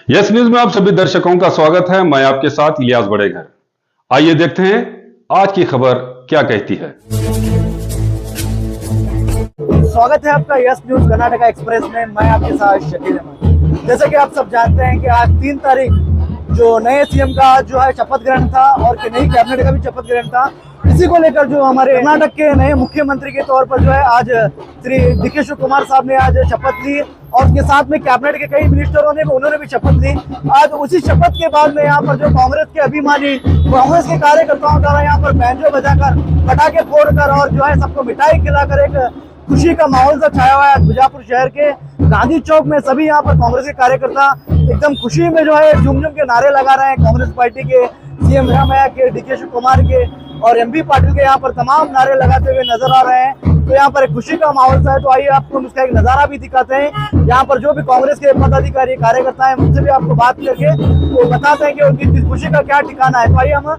Yes news में आप सभी दर्शकों का स्वागत है। मैं आपके साथ इलियास बड़ेघर। आइए देखते हैं आज की खबर क्या कहती है। स्वागत है आपका यस न्यूज कर्नाटका एक्सप्रेस में। मैं आपके साथ शकील अहमद। जैसे कि आप सब जानते हैं कि आज 3 तारीख जो नए सीएम का जो है शपथ ग्रहण था और नई कैबिनेट का भी शपथ ग्रहण था। इसी को लेकर जो हमारे कर्नाटक के नए मुख्यमंत्री के तौर पर जो है आज श्री डीके शिवकुमार साहब ने आज शपथ ली और उसके साथ में कैबिनेट के कई मिनिस्टरों ने उन्होंने भी शपथ ली। आज उसी शपथ के बाद में यहाँ पर जो कांग्रेस के अभिमानी कांग्रेस के कार्यकर्ताओं द्वारा यहाँ पर बैंजो बजाकर पटाखे फोड़कर और जो है सबको मिठाई खिलाकर एक खुशी का माहौल सा छाया हुआ है। बीजापुर शहर के गांधी चौक में सभी यहाँ पर कांग्रेस के कार्यकर्ता एकदम खुशी में जो है झूम झूम के नारे लगा रहे हैं। कांग्रेस पार्टी के सीएम रामैया के, डीके शिवकुमार के और एमबी पाटिल के यहाँ पर तमाम नारे लगाते हुए नजर आ रहे हैं। तो यहाँ पर एक खुशी का माहौल सा है। तो आइए आपको हम इसका एक नजारा भी दिखाते हैं। यहाँ पर जो भी कांग्रेस के पदाधिकारी कार्यकर्ता हैं उनसे भी आपको बात करके वो बताते हैं कि उनकी खुशी का क्या ठिकाना है। तो आइए हम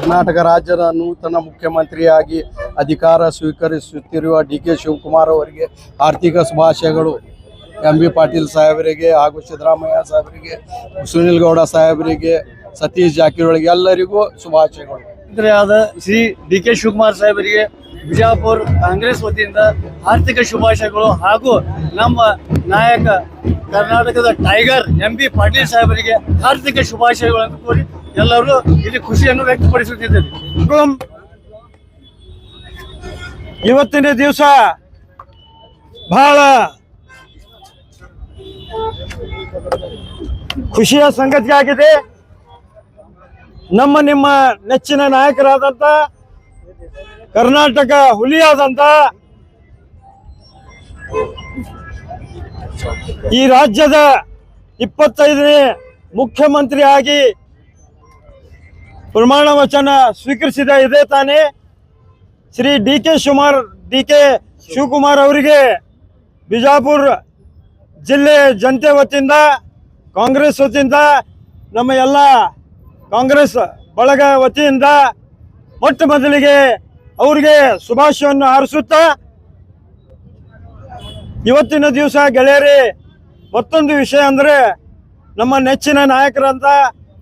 ಕರ್ನಾಟಕ ರಾಜ್ಯದ ನೂತನ ಮುಖ್ಯಮಂತ್ರಿಯಾಗಿ ಅಧಿಕಾರ ಸ್ವೀಕರಿಸುತ್ತಿರುವ ಡಿ.ಕೆ. ಶಿವಕುಮಾರ್ ಅವರಿಗೆ ಆರ್ಥಿಕ ಶುಭಾಶಯಗಳು. ಎಂ.ಬಿ. ಪಾಟೀಲ್ ಸಾಹೇಬರಿಗೆ ಹಾಗೂ ಸಿದ್ದರಾಮಯ್ಯ ಸಾಹೇಬರಿಗೆ, ಸುನಿಲ್ ಗೌಡ ಸಾಹೇಬರಿಗೆ, ಸತೀಶ್ ಜಾರಕಿಹೊಳಿಗೆ ಎಲ್ಲರಿಗೂ ಶುಭಾಶಯಗಳು. ಆದ ಶ್ರೀ ಡಿ.ಕೆ. ಶಿವಕುಮಾರ್ ಸಾಹೇಬರಿಗೆ ಬಿಜಾಪುರ ಕಾಂಗ್ರೆಸ್ ವತಿಯಿಂದ ಆರ್ಥಿಕ ಶುಭಾಶಯಗಳು ಹಾಗೂ ನಮ್ಮ ನಾಯಕ ಕರ್ನಾಟಕದ ಟೈಗರ್ ಎಂ.ಬಿ. ಪಾಟೀಲ್ ಸಾಹೇಬರಿಗೆ ಆರ್ಥಿಕ ಶುಭಾಶಯಗಳನ್ನು ಕೋರಿ ಎಲ್ಲರೂ ಇಲ್ಲಿ ಖುಷಿಯನ್ನು ವ್ಯಕ್ತಪಡಿಸುತ್ತಿದ್ದೇವೆ. ಇವತ್ತಿನ ದಿವಸ ಬಹಳ ಖುಷಿಯ ಸಂಗತಿಯಾಗಿದೆ. ನಿಮ್ಮ ನೆಚ್ಚಿನ ನಾಯಕರಾದಂಥ ಕರ್ನಾಟಕ ಹುಲಿಯಾದಂಥ ಈ ರಾಜ್ಯದ 25ನೇ ಮುಖ್ಯಮಂತ್ರಿಯಾಗಿ ಪ್ರಮಾಣ ವಚನ ಸ್ವೀಕರಿಸಿದ ಇದೇ ತಾನೇ ಶ್ರೀ ಡಿ.ಕೆ. ಶಿವಕುಮಾರ್ ಅವರಿಗೆ ಬಿಜಾಪುರ ಜಿಲ್ಲೆ ಜನತೆ ವತಿಯಿಂದ, ಕಾಂಗ್ರೆಸ್ ವತಿಯಿಂದ, ನಮ್ಮ ಎಲ್ಲ ಕಾಂಗ್ರೆಸ್ ಬಳಗ ವತಿಯಿಂದ ಮೊಟ್ಟ ಮೊದಲಿಗೆ ಅವರಿಗೆ ಶುಭಾಶಯವನ್ನು ಹಾರಿಸುತ್ತಾ, ಇವತ್ತಿನ ದಿವಸ ಗೆಳೆಯರೇ ಮತ್ತೊಂದು ವಿಷಯ ಅಂದರೆ ನಮ್ಮ ನೆಚ್ಚಿನ ನಾಯಕರಂತ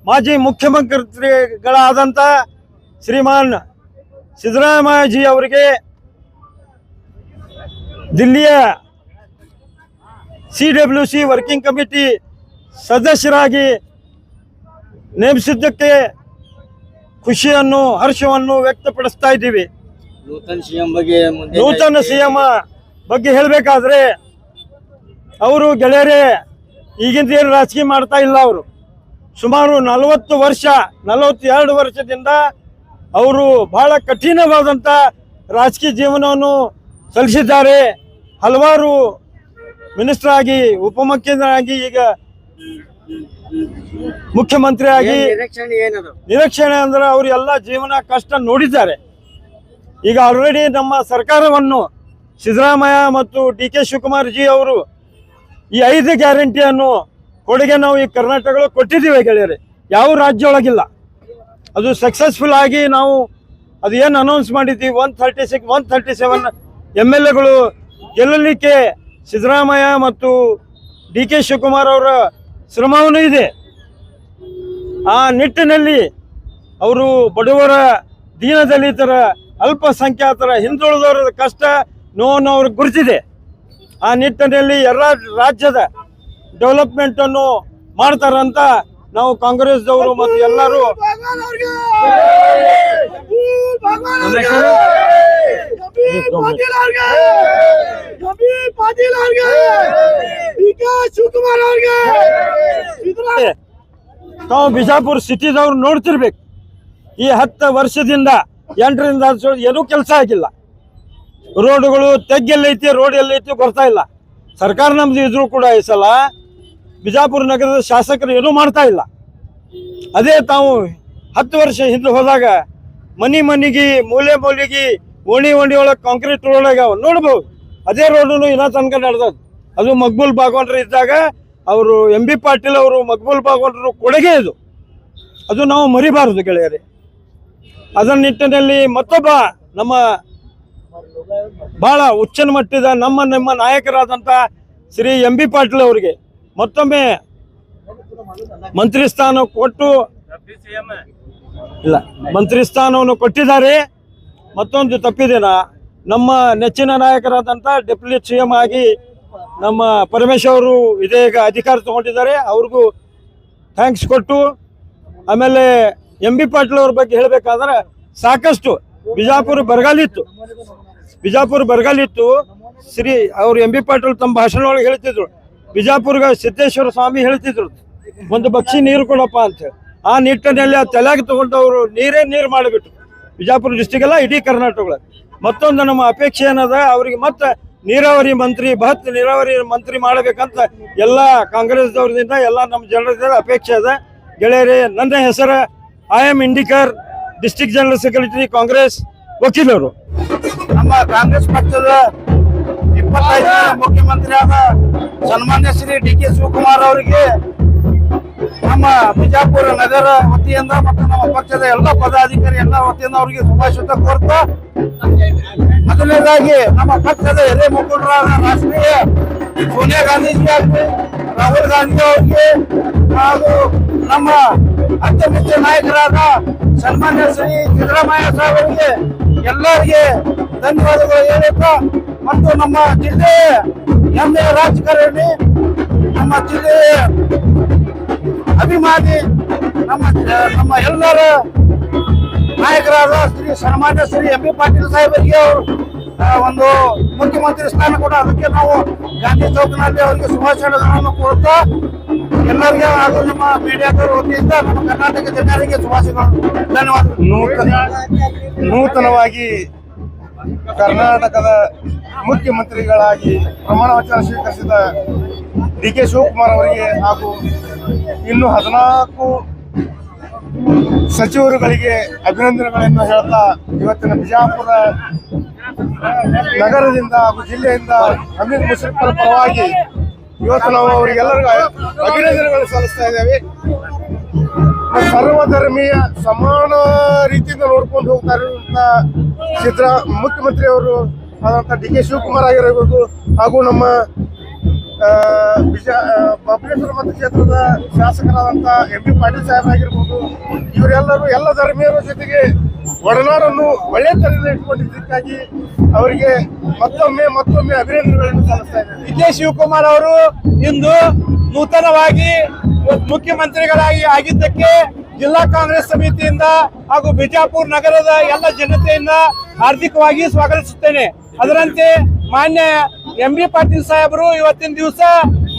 ಮಾಜಿ ಮುಖ್ಯಮಂತ್ರಿಗಳಾದಂಥ ಶ್ರೀಮಾನ್ ಸಿದ್ದರಾಮಯ್ಯಜಿ ಅವರಿಗೆ ದಿಲ್ಲಿಯ CWC ವರ್ಕಿಂಗ್ ಕಮಿಟಿ ಸದಸ್ಯರಾಗಿ ನೇಮಿಸಿದ್ದಕ್ಕೆ ಖುಷಿಯನ್ನು ಹರ್ಷವನ್ನು ವ್ಯಕ್ತಪಡಿಸ್ತಾ ಇದ್ದೀವಿ. ನೂತನ ಸಿಎಂ ಬಗ್ಗೆ ಹೇಳಬೇಕಾದ್ರೆ ಅವರು ಗೆಳೆಯರೇ ಈಗಿನ ರಾಜಕೀಯ ಮಾಡ್ತಾ ಇಲ್ಲ. ಅವರು ಸುಮಾರು 42 ವರ್ಷದಿಂದ ಅವರು ಬಹಳ ಕಠಿಣವಾದಂಥ ರಾಜಕೀಯ ಜೀವನವನ್ನು ಸಲ್ಲಿಸಿದ್ದಾರೆ. ಹಲವಾರು ಮಿನಿಸ್ಟರ್ ಆಗಿ, ಉಪಮುಖ್ಯಮಂತ್ರಿಯಾಗಿ, ಈಗ ಮುಖ್ಯಮಂತ್ರಿಯಾಗಿ ನಿರೀಕ್ಷಣೆ ಅಂದ್ರೆ ಅವರು ಎಲ್ಲ ಜೀವನ ಕಷ್ಟ ನೋಡಿದ್ದಾರೆ. ಈಗ ಆಲ್ರೆಡಿ ನಮ್ಮ ಸರ್ಕಾರವನ್ನು ಸಿದ್ದರಾಮಯ್ಯ ಮತ್ತು ಡಿ.ಕೆ. ಶಿವಕುಮಾರ್ ಜಿ ಅವರು ಈ 5 ಗ್ಯಾರಂಟಿಯನ್ನು ಕೊಡುಗೆ ನಾವು ಈ ಕರ್ನಾಟಕಗಳು ಕೊಟ್ಟಿದ್ದೀವಿ ಗೆಳೆಯರೆ. ಯಾವ ರಾಜ್ಯ ಒಳಗಿಲ್ಲ. ಅದು ಸಕ್ಸಸ್ಫುಲ್ ಆಗಿ ನಾವು ಅದು ಏನು ಅನೌನ್ಸ್ ಮಾಡಿದ್ದೀವಿ 137 MLAಗಳು ಗೆಲ್ಲಲಿಕ್ಕೆ ಸಿದ್ದರಾಮಯ್ಯ ಮತ್ತು ಡಿ.ಕೆ. ಶಿವಕುಮಾರ್ ಅವರ ಶ್ರಮವೂ ಇದೆ. ಆ ನಿಟ್ಟಿನಲ್ಲಿ ಅವರು ಬಡವರ, ದೀನದಲಿತರ, ಅಲ್ಪಸಂಖ್ಯಾತರ, ಹಿಂದುಳಿದವರ ಕಷ್ಟ ನೋವನ್ನು ಅವ್ರಿಗೆ ಗುರುತಿದೆ. ಆ ನಿಟ್ಟಿನಲ್ಲಿ ಎಲ್ಲ ರಾಜ್ಯದ ಡೆವಲಪ್ಮೆಂಟನ್ನು ಮಾಡ್ತಾರಂತ ನಾವು ಕಾಂಗ್ರೆಸ್ದವರು ಮತ್ತು ಎಲ್ಲರೂ ತಾವು ಬಿಜಾಪುರ ಸಿಟಿದವ್ರು ನೋಡ್ತಿರ್ಬೇಕು. ಈ 10 ವರ್ಷದಿಂದ 8ರಿಂದ 10 ವರ್ಷ ಏನೂ ಕೆಲಸ ಆಗಿಲ್ಲ. ರೋಡ್ಗಳು ತೆಗ್ಗೆಲ್ಲೈತಿ, ರೋಡ್ ಎಲ್ಲೈತಿ ಗೊತ್ತಾ ಇಲ್ಲ. ಸರ್ಕಾರ ನಮ್ದು ಇದ್ರೂ ಕೂಡ ಈ ಸಲ ಬಿಜಾಪುರ ನಗರದ ಶಾಸಕರು ಏನೂ ಮಾಡ್ತಾ ಇಲ್ಲ. ಅದೇ ತಾವು 10 ವರ್ಷ ಹಿಂದೆ ಹೋದಾಗ ಮನೆಗೆ, ಮೂಲೆಗೆ, ಓಣಿ ಒಳಗೆ ಕಾಂಕ್ರೀಟ್ ರೋಡ್ ಆಗ್ಯಾವ ನೋಡ್ಬೋದು. ಅದೇ ರೋಡನ್ನು ಇನ್ನೂ ತನಕ ನಡೆದದ್ದು. ಅದು ಮಕ್ಬೂಲ್ ಬಾಗವಂಡ್ರು ಇದ್ದಾಗ ಅವರು ಎಂ.ಬಿ. ಪಾಟೀಲ್ ಅವರು ಮಕ್ಬೂಲ್ ಬಾಗವಂಡ್ರು ಕೊಡುಗೆ ಇದು. ಅದು ನಾವು ಮರಿಬಾರದು ಗೆಳೆಯರೆ. ಅದರ ನಿಟ್ಟಿನಲ್ಲಿ ಮತ್ತೊಬ್ಬ ನಮ್ಮ ಬಹಳ ಉಚ್ಚನ ಮಟ್ಟದ ನಮ್ಮ ನಾಯಕರಾದಂಥ ಶ್ರೀ ಎಂ.ಬಿ. ಪಾಟೀಲ್ ಅವರಿಗೆ ಮತ್ತೊಮ್ಮೆ ಮಂತ್ರಿ ಸ್ಥಾನ ಕೊಟ್ಟು ಮಂತ್ರಿ ಸ್ಥಾನವನ್ನು ಕೊಟ್ಟಿದ್ದಾರೆ. ಮತ್ತೊಂದು ತಪ್ಪಿದೇನ, ನಮ್ಮ ನೆಚ್ಚಿನ ನಾಯಕರಾದಂಥ ಡೆಪ್ಯೂಟಿ CM ಆಗಿ ನಮ್ಮ ಪರಮೇಶ್ವರ್ ಅವರು ಇದೀಗ ಅಧಿಕಾರ ತಗೊಂಡಿದ್ದಾರೆ. ಅವ್ರಿಗೂ ಥ್ಯಾಂಕ್ಸ್ ಕೊಟ್ಟು, ಆಮೇಲೆ ಎಂ.ಬಿ. ಪಾಟೀಲ್ ಅವ್ರ ಬಗ್ಗೆ ಹೇಳಬೇಕಾದ್ರೆ ಸಾಕಷ್ಟು ಬಿಜಾಪುರ ಬರಗಾಲಿತ್ತು. ಶ್ರೀ ಅವರು ಎಂ.ಬಿ. ಪಾಟೀಲ್ ತಮ್ಮ ಭಾಷಣ ಒಳಗೆ ಹೇಳ್ತಿದ್ರು, ಬಿಜಾಪುರ್ಗ ಸಿದ್ದೇಶ್ವರ ಸ್ವಾಮಿ ಹೇಳ್ತಿದ್ರು ಒಂದು ಬಕ್ಷಿ ನೀರು ಕೊಡಪ್ಪ ಅಂತೇಳಿ. ಆ ನಿಟ್ಟಿನಲ್ಲಿ ಆ ತಲೆಗೆ ತಗೊಂಡವರು ನೀರು ಮಾಡಿಬಿಟ್ಟು ಬಿಜಾಪುರ ಡಿಸ್ಟಿಕ್ ಎಲ್ಲ ಇಡೀ ಕರ್ನಾಟಕ. ಮತ್ತೊಂದು ನಮ್ಮ ಅಪೇಕ್ಷೆ ಏನದ, ಅವರಿಗೆ ಮತ್ತೆ ನೀರಾವರಿ ಮಂತ್ರಿ ಮಾಡಬೇಕಂತ ಎಲ್ಲ ಕಾಂಗ್ರೆಸ್ದವ್ರದಿಂದ ಎಲ್ಲ ನಮ್ಮ ಜನರ ಅಪೇಕ್ಷೆ ಅದ ಗೆಳೆಯರೇ. ನನ್ನ ಹೆಸರು I.M. Indikar, district general secretary, Congress ವಕೀಲರು. ನಮ್ಮ ಕಾಂಗ್ರೆಸ್ ಪಕ್ಷದ 25ನೇ ಮುಖ್ಯಮಂತ್ರಿಯಾದ ಸನ್ಮಾನ್ಯ ಶ್ರೀ ಡಿ.ಕೆ. ಶಿವಕುಮಾರ್ ಅವರಿಗೆ ನಮ್ಮ ಬಿಜಾಪುರ ನಗರ ವತಿಯಿಂದ ಮತ್ತು ನಮ್ಮ ಪಕ್ಷದ ಎಲ್ಲ ಪದಾಧಿಕಾರಿ ಎಲ್ಲ ವತಿಯಿಂದ ಅವರಿಗೆ ಶುಭಾಶಯ ಕೋರ್ತಾ, ಮೊದಲನೇದಾಗಿ ನಮ್ಮ ಪಕ್ಷದ ಹಿರಿಯ ಮುಖಂಡರಾದ ರಾಷ್ಟ್ರೀಯ ಸೋನಿಯಾ ಗಾಂಧೀಜಿ ಆಗಲಿ, ರಾಹುಲ್ ಗಾಂಧಿ ಅವರಿಗೆ ಹಾಗೂ ನಮ್ಮ ಅತ್ಯಮುಖ್ಯ ನಾಯಕರಾದ ಸನ್ಮಾನ್ಯ ಶ್ರೀ ಸಿದ್ದರಾಮಯ್ಯ ಸಾಹೇಬರಿಗೆ ಎಲ್ಲರಿಗೆ ಧನ್ಯವಾದಗಳು ಹೇಳುತ್ತಾ, ಮತ್ತು ನಮ್ಮ ಜಿಲ್ಲೆಯ ಹೆಮ್ಮೆಯ ರಾಜಕಾರಣಿ, ನಮ್ಮ ಜಿಲ್ಲೆಯ ಅಭಿಮಾನಿ, ನಮ್ಮ ಎಲ್ಲರ ನಾಯಕರಾದ ಸನ್ಮಾನ್ಯ ಶ್ರೀ ಎಂ ಬಿ ಪಾಟೀಲ್ ಸಾಹೇಬರಿಗೆ ಒಂದು ಮುಖ್ಯಮಂತ್ರಿ ಸ್ಥಾನ ಕೂಡ, ಅದಕ್ಕೆ ನಾವು ಗಾಂಧಿ ಚೌಕ್ನಲ್ಲಿ ಅವರಿಗೆ ಶುಭಾಶಯಗಳನ್ನು ಕೊಡ್ತಾ ಎಲ್ಲರಿಗೆ ಹಾಗೂ ನಮ್ಮ ಮೀಡಿಯಾದವರ ವತಿಯಿಂದ ನಮ್ಮ ಕರ್ನಾಟಕ ಜನರಿಗೆ ಶುಭಾಶಯಗಳು. ಧನ್ಯವಾದ. ನೂತನವಾಗಿ ಕರ್ನಾಟಕದ ಮುಖ್ಯಮಂತ್ರಿಗಳಾಗಿ ಪ್ರಮಾಣ ವಚನ ಸ್ವೀಕರಿಸಿದ ಡಿ ಕೆ ಶಿವಕುಮಾರ್ ಅವರಿಗೆ ಹಾಗೂ ಇನ್ನು 14 ಸಚಿವರುಗಳಿಗೆ ಅಭಿನಂದನೆಗಳನ್ನು ಹೇಳ್ತಾ, ಇವತ್ತಿನ ಬಿಜಾಪುರ ನಗರದಿಂದ ಹಾಗೂ ಜಿಲ್ಲೆಯಿಂದ ಹಮೀದ್ ಮುಷರಫರ ಪರವಾಗಿ ಇವತ್ತು ನಾವು ಅವರಿಗೆಲ್ಲರಿಗೂ ಅಭಿನಂದನೆಗಳನ್ನು ಸಲ್ಲಿಸ್ತಾ ಇದ್ದೇವೆ. ಸರ್ವಧರ್ಮೀಯ ಸಮಾನ ರೀತಿಯಿಂದ ನೋಡ್ಕೊಂಡು ಹೋಗ್ತಾ ಇರುವಂತ ಮುಖ್ಯಮಂತ್ರಿಯವರು ಆದಂಥ ಡಿ ಕೆ ಶಿವಕುಮಾರ್ ಆಗಿರಬಹುದು, ಹಾಗೂ ನಮ್ಮ ಬಬಲೇಶ್ವರ ಮತಕ್ಷೇತ್ರದ ಶಾಸಕರಾದಂಥ ಎಂ ಬಿ ಪಾಟೀಲ್ ಸಾಹೇಬರಾಗಿರ್ಬೋದು, ಇವರೆಲ್ಲರೂ ಎಲ್ಲ ಧರ್ಮೀಯರ ಜೊತೆಗೆ ಒಡನಾಡನ್ನು ಒಳ್ಳೆಯ ತರದಿಂದ ಇಟ್ಕೊಂಡಿದ್ದಕ್ಕಾಗಿ ಅವರಿಗೆ ಮತ್ತೊಮ್ಮೆ ಅಭಿನಂದನೆಗಳನ್ನು ಸಲ್ಲಿಸ್ತಾ ಇದ್ದಾರೆ. ಡಿ ಕೆ ಶಿವಕುಮಾರ್ ಅವರು ಇಂದು ನೂತನವಾಗಿ ಮುಖ್ಯಮಂತ್ರಿಗಳಾಗಿ ಆಗಿದ್ದಕ್ಕೆ ಜಿಲ್ಲಾ ಕಾಂಗ್ರೆಸ್ ಸಮಿತಿಯಿಂದ ಹಾಗೂ ಬಿಜಾಪುರ ನಗರದ ಎಲ್ಲ ಜನತೆಯಿಂದ ಹಾರ್ದಿಕವಾಗಿ ಸ್ವಾಗತಿಸುತ್ತೇನೆ. ಅದರಂತೆ ಮಾನ್ಯ ಎಂ ಬಿ ಪಾಟೀಲ್ ಸಾಹೇಬರು ಇವತ್ತಿನ ದಿವಸ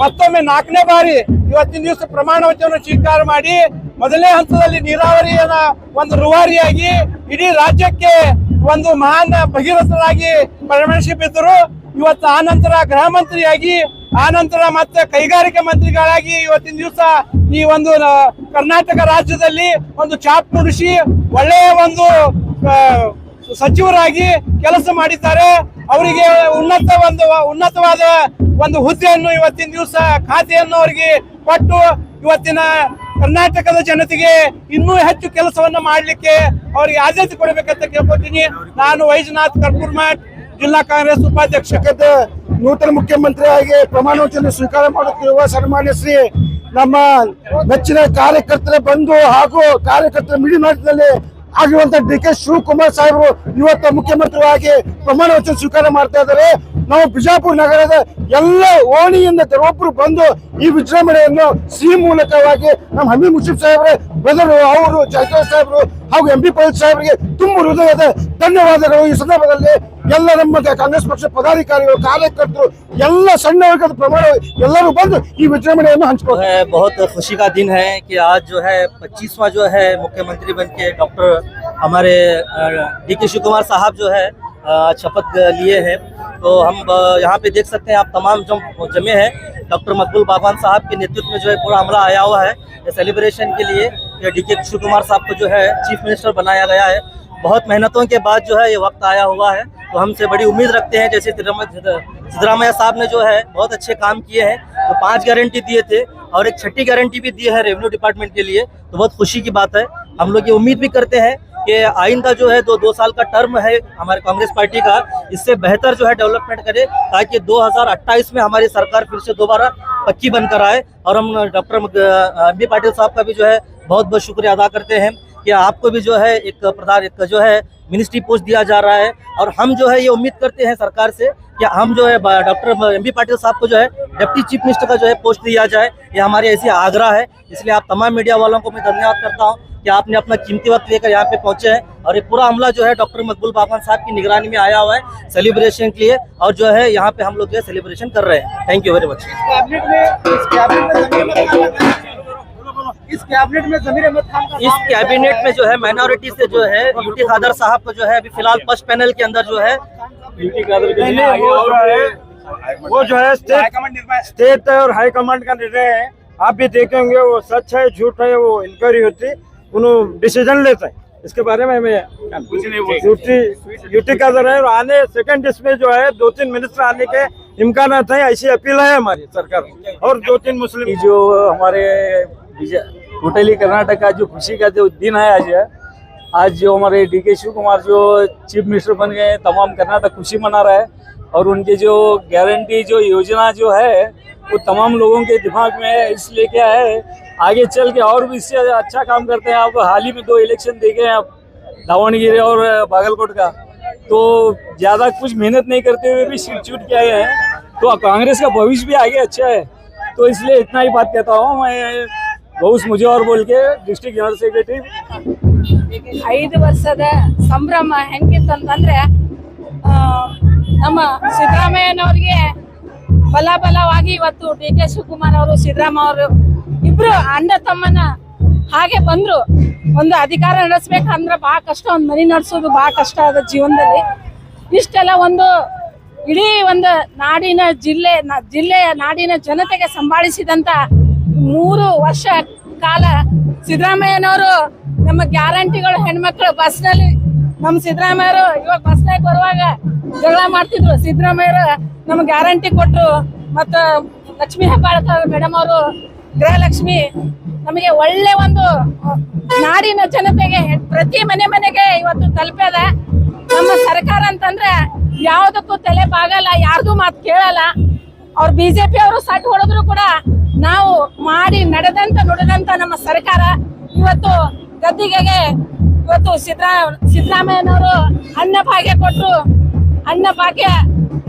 ಮತ್ತೊಮ್ಮೆ 4ನೇ ಬಾರಿ ಇವತ್ತಿನ ದಿವಸ ಪ್ರಮಾಣ ವಚನ ಸ್ವೀಕಾರ ಮಾಡಿ ಮೊದಲನೇ ಹಂತದಲ್ಲಿ ನೀರಾವರಿಯ ಒಂದು ರೂವಾರಿಯಾಗಿ ಇಡೀ ರಾಜ್ಯಕ್ಕೆ ಒಂದು ಮಹಾನ್ ಭಗೀರಥರಾಗಿ ಪರಿಗಣಿಸಿ ಬಿದ್ದರು. ಇವತ್ತು ಆನಂತರ ಗೃಹ ಮಂತ್ರಿಯಾಗಿ, ಆನಂತರ ಮತ್ತೆ ಕೈಗಾರಿಕಾ ಮಂತ್ರಿಗಳಾಗಿ ಇವತ್ತಿನ ದಿವಸ ಈ ಒಂದು ಕರ್ನಾಟಕ ರಾಜ್ಯದಲ್ಲಿ ಒಂದು ಚಾಪ್ ಮುಡಿಸಿ ಒಳ್ಳೆಯ ಒಂದು ಸಚಿವರಾಗಿ ಕೆಲಸ ಮಾಡಿದ್ದಾರೆ. ಅವರಿಗೆ ಉನ್ನತವಾದ ಒಂದು ಹುದ್ದೆಯನ್ನು ಇವತ್ತಿನ ದಿವಸ ಖಾತೆಯನ್ನು ಅವರಿಗೆ ಕೊಟ್ಟು ಇವತ್ತಿನ ಕರ್ನಾಟಕದ ಜನತೆಗೆ ಇನ್ನೂ ಹೆಚ್ಚು ಕೆಲಸವನ್ನ ಮಾಡಲಿಕ್ಕೆ ಅವರಿಗೆ ಆದ್ಯತೆ ಕೊಡಬೇಕಂತ ಕೇಳ್ಕೊತೀನಿ. ನಾನು ವೈಜನಾಥ್ ಕರ್ಪೂರ್ಮಠ್, ಜಿಲ್ಲಾ ಕಾಂಗ್ರೆಸ್ ಉಪಾಧ್ಯಕ್ಷ. ನೂತನ ಮುಖ್ಯಮಂತ್ರಿಯಾಗಿ ಪ್ರಮಾಣ ವಚನ ಸ್ವೀಕಾರ ಮಾಡುತ್ತಿರುವ ಸನ್ಮಾನ್ಯ ಶ್ರೀ ನಮ್ಮ ನೆಚ್ಚಿನ ಕಾರ್ಯಕರ್ತರ ಬಂಧು ಹಾಗೂ ಕಾರ್ಯಕರ್ತರ ಮಿಡಿನಾಟದಲ್ಲಿ ಆಗಿರುವಂತ ಡಿ ಕೆ ಶಿವಕುಮಾರ್ ಸಾಹೇಬರು ಇವತ್ತು ಮುಖ್ಯಮಂತ್ರಿಯಾಗಿ ಪ್ರಮಾಣ ವಚನ ಸ್ವೀಕಾರ ಮಾಡ್ತಾ ಇದ್ದಾರೆ. ನಾವು ಬಿಜಾಪುರ ನಗರದ ಎಲ್ಲ ಓಣಿಯಿಂದ ಕೆಲವೊಬ್ಬರು ಬಂದು ಈ ವಿಜೃಂಭಣೆಯನ್ನು ಸಿಹಿ ಮೂಲಕವಾಗಿ ನಮ್ಮ ಹಮೀದ್ ಮುಷರಫ್ ಸಾಹೇಬ್ರೆ ಬ್ರದರು, ಅವರು ಜಾರಕಿಹೊಳಿ ಸಾಹೇಬರು ಹಾಗೂ ಎಂ ಬಿ ಪಾಟೀಲ್ ಸಾಹೇಬರಿಗೆ ತುಂಬ ಹೃದಯದ ಧನ್ಯವಾದಗಳು. ಈ ಸಂದರ್ಭದಲ್ಲಿ ಎಲ್ಲ ನಮ್ಮ ಕಾಂಗ್ರೆಸ್ ಪಕ್ಷ ಪದಾಧಿಕಾರಿಗಳು, ಕಾರ್ಯಕರ್ತರು, ಎಲ್ಲ ಸಣ್ಣ ವರ್ಗದ ಪ್ರಮಾಣ ಎಲ್ಲರೂ ಬಂದು ಈ ವಿಜೃಂಭಣೆಯನ್ನು ಹಂಚಿಕೊಳ್ಳುತ್ತಾರೆ. बहुत खुशी का दिन है कि आज जो है 25वां जो है मुख्यमंत्री बन के डॉक्टर हमारे डी के शिवकुमार साहब जो है शपथ लिए हैं। तो हम यहाँ पे देख सकते हैं आप तमाम जो जमे हैं, डॉक्टर मकबूल बागवान साहब के नेतृत्व में जो है पूरा अमला आया हुआ है ये सेलिब्रेशन के लिए। डी के शिवकुमार साहब को जो है चीफ मिनिस्टर बनाया गया है। बहुत मेहनतों के बाद जो है ये वक्त आया हुआ है, तो हमसे बड़ी उम्मीद रखते हैं। जैसे सिद्धरामैया साहब ने जो है बहुत अच्छे काम किए हैं, तो 5 गारंटी दिए थे और एक 6ठी गारंटी भी दी है रेवेन्यू डिपार्टमेंट के लिए, तो बहुत खुशी की बात है। हम लोग ये उम्मीद भी करते हैं कि आइंदा जो है 2 साल का टर्म है हमारे कांग्रेस पार्टी का, इससे बेहतर जो है डेवलपमेंट करे, ताकि 2028 में हमारी सरकार फिर से दोबारा पक्की बनकर आए। और हम डॉक्टर एम बी पाटिल साहब का भी जो है बहुत बहुत शुक्रिया अदा करते हैं कि आपको भी जो है एक जो है मिनिस्ट्री पोस्ट दिया जा रहा है। और हम जो है ये उम्मीद करते हैं सरकार से कि हम जो है डॉक्टर एम बी पाटिल साहब को जो है डिप्टी चीफ मिनिस्टर का जो है पोस्ट दिया जाए, ये हमारी ऐसी आग्रह है। इसलिए आप तमाम मीडिया वालों को मैं धन्यवाद करता हूँ कि आपने अपना कीमती वक्त लेकर यहाँ पे पहुंचे हैं। और ये पूरा अमला जो है डॉक्टर मकबूल बागवान साहब की निगरानी में आया हुआ है सेलिब्रेशन के लिए, और जो है यहाँ पे हम लोग जो है सेलिब्रेशन कर रहे हैं। Thank you very much. इस कैबिनेट में जमीर अहमद खान का इस कैबिनेट में जो है माइनॉरिटी से जो है यूटी खादर साहब को जो है अभी फिलहाल फर्स्ट पैनल के अंदर जो है वो जो है स्टेट और हाई कमांड का निर्णय है। आप भी देखेंगे वो सच है झूठ है, वो इंक्वायरी होती, उन्होंने डिसीजन लेते हैं इसके बारे में। हमें यूटी का है और आने सेकंड इसमें जो है 2-3 मिनिस्टर आने के इम्कान है, ऐसी अपील है हमारी सरकार। और 2-3 मुस्लिम जो हमारे टोटली कर्नाटक का जो खुशी का जो दिन है आज जो हमारे डीके शिव कुमार जो चीफ मिनिस्टर बन गए, तमाम कर्नाटक खुशी मना रहा है। और उनके जो गारंटी जो योजना जो है वो तमाम लोगों के दिमाग में है, इसलिए क्या है आगे चल के और भी इससे अच्छा काम करते हैं। अब हाल ही में 2 इलेक्शन देखे हैं, अब दावणगिरी और बागलकोट का, तो ज़्यादा कुछ मेहनत नहीं करते हुए भी सीट चूट के आए हैं। तो कांग्रेस का भविष्य भी आगे अच्छा है, तो इसलिए इतना ही बात कहता हूँ मैं। बहुत मुझे और बोल के डिस्ट्रिक्ट जनरल सेक्रेटरी 5 ವರ್ಷದ ಸಂಭ್ರಮ ಹೆಂಗಿತ್ತಂತಂದ್ರೆ ನಮ್ಮ ಸಿದ್ದರಾಮಯ್ಯನವರಿಗೆ ಬಲವಾಗಿ ಇವತ್ತು ಡಿ ಕೆ ಶಿವಕುಮಾರ್ ಅವರು ಸಿದ್ದರಾಮಯ್ಯ ಅವರು ಇಬ್ರು ಅಣ್ಣ ತಮ್ಮನ ಹಾಗೆ ಬಂದ್ರು. ಒಂದು ಅಧಿಕಾರ ನಡೆಸಬೇಕಂದ್ರೆ ಬಹಳ ಕಷ್ಟ, ಒಂದು ಮನೆ ನಡೆಸೋದು ಬಹಳ ಕಷ್ಟ ಆದ ಜೀವನದಲ್ಲಿ. ಇಷ್ಟೆಲ್ಲ ಒಂದು ಇಡೀ ಒಂದು ಜಿಲ್ಲೆಯ ನಾಡಿನ ಜನತೆಗೆ ಸಂಭಾಳಿಸಿದಂತ 3 ವರ್ಷ ಕಾಲ ಸಿದ್ದರಾಮಯ್ಯನವರು ನಮ್ಮ ಗ್ಯಾರಂಟಿಗಳು ಹೆಣ್ಮಕ್ಳು ಬಸ್ನಲ್ಲಿ ನಮ್ಮ ಸಿದ್ದರಾಮಯ್ಯರು ಇವಾಗ ಬಸ್ನಾಗ ಬರುವಾಗ ಜಗಳ ಮಾಡ್ತಿದ್ರು. ಸಿದ್ದರಾಮಯ್ಯರು ನಮ್ಮ ಗ್ಯಾರಂಟಿ ಕೊಟ್ಟರು. ಮತ್ತು ಲಕ್ಷ್ಮೀ ಹೆಬ್ಬಾಳ್ಕರ್ ಮೇಡಮ್ ಅವರು ಗೃಹಲಕ್ಷ್ಮಿ ನಮಗೆ ಒಳ್ಳೆ ಒಂದು ನಾಡಿನ ಜನತೆಗೆ ಪ್ರತಿ ಮನೆಗೆ ಇವತ್ತು ತಲುಪ್ಯದ. ನಮ್ಮ ಸರ್ಕಾರ ಅಂತಂದ್ರೆ ಯಾವುದಕ್ಕೂ ತಲೆ ಬಾಗಲ್ಲ, ಯಾರ್ದು ಮಾತು ಕೇಳಲ್ಲ. ಅವ್ರು ಬಿಜೆಪಿ ಅವರು ಸಟ್ ಹೊಡೆದ್ರು ಕೂಡ ನಾವು ಮಾಡಿ ನುಡಿದಂತ ನಮ್ಮ ಸರ್ಕಾರ ಇವತ್ತು ಗದ್ದಿಗೆಗೆ ಇವತ್ತು ಸಿದ್ದರಾಮಯ್ಯನವರು ಅನ್ನ ಭಾಗ್ಯ ಕೊಟ್ಟರು. ಅನ್ನ ಭಾಗ್ಯ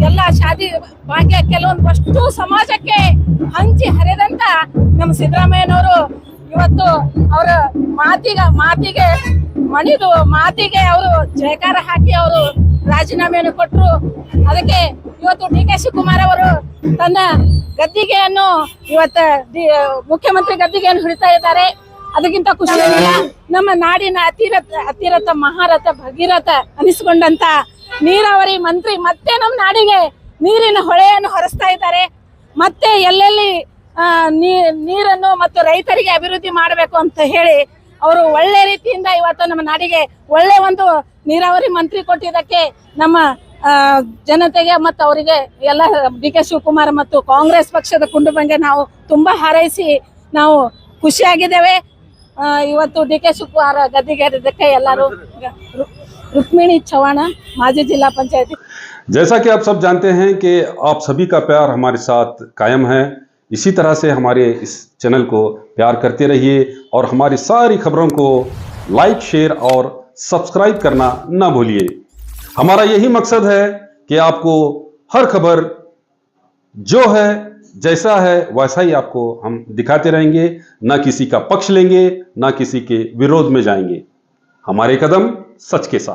ಎಲ್ಲ ಶಾದಿ ಭಾಗ್ಯ ಕೆಲವೊಂದಷ್ಟು ಸಮಾಜಕ್ಕೆ ಹಂಚಿ ಹರಿದಂತ ನಮ್ಮ ಸಿದ್ದರಾಮಯ್ಯನವರು ಇವತ್ತು ಅವರ ಮಾತಿಗೆ ಮಣಿದು ಮಾತಿಗೆ ಅವರು ಜಯಕಾರ ಹಾಕಿ ಅವರು ರಾಜೀನಾಮೆಯನ್ನು ಕೊಟ್ಟರು. ಅದಕ್ಕೆ ಇವತ್ತು ಡಿ ಕೆ ಶಿವಕುಮಾರ್ ಅವರು ತನ್ನ ಗದ್ದಿಗೆಯನ್ನು ಇವತ್ತು ಮುಖ್ಯಮಂತ್ರಿ ಗದ್ದಿಗೆಯನ್ನು ಹಿಡಿತಾ ಇದ್ದಾರೆ. ಅದಕ್ಕಿಂತ ಖುಷಿ ಏನಿಲ್ಲ. ನಮ್ಮ ನಾಡಿನ ಅತಿರಥ ಮಹಾರಥ ಭಗೀರಥ ಅನಿಸಿಕೊಂಡಂತ ನೀರಾವರಿ ಮಂತ್ರಿ ಮತ್ತೆ ನಮ್ಮ ನಾಡಿಗೆ ನೀರಿನ ಹೊಳೆಯನ್ನು ಹರಿಸ್ತಾ ಇದ್ದಾರೆ. ಮತ್ತೆ ಎಲ್ಲೆಲ್ಲಿ ನೀರನ್ನು ಮತ್ತು ರೈತರಿಗೆ ಅಭಿವೃದ್ಧಿ ಮಾಡಬೇಕು ಅಂತ ಹೇಳಿ ಅವರು ಒಳ್ಳೆ ರೀತಿಯಿಂದ ಇವತ್ತು ನಮ್ಮ ನಾಡಿಗೆ ಒಳ್ಳೆ ಒಂದು ನೀರಾವರಿ ಮಂತ್ರಿ ಕೊಟ್ಟಿದ್ದಕ್ಕೆ ನಮ್ಮ ಜನತೆಗೆ ಮತ್ತು ಅವರಿಗೆ ಎಲ್ಲ ಡಿ ಕೆ ಶಿವಕುಮಾರ್ ಮತ್ತು ಕಾಂಗ್ರೆಸ್ ಪಕ್ಷದ ಕುಟುಂಬಕ್ಕೆ ನಾವು ತುಂಬಾ ಹಾರೈಸಿ ನಾವು ಖುಷಿಯಾಗಿದ್ದೇವೆ. ಇವತ್ತು ಡಿ ಕೆ ಶಿವಕುಮಾರ್ ಗದ್ದಿಗೆದಕ್ಕೆ ಎಲ್ಲರೂ रुक्मिणी चौहान माजी जिला पंचायती। जैसा कि आप सब जानते हैं कि आप सभी का प्यार हमारे साथ कायम है, इसी तरह से हमारे इस चैनल को प्यार करते रहिए और हमारी सारी खबरों को लाइक, शेयर और सब्सक्राइब करना ना भूलिए। हमारा यही मकसद है कि आपको हर खबर जो है जैसा है वैसा ही आपको हम दिखाते रहेंगे, ना किसी का पक्ष लेंगे ना किसी के विरोध में जाएंगे। हमारे कदम सच के साथ।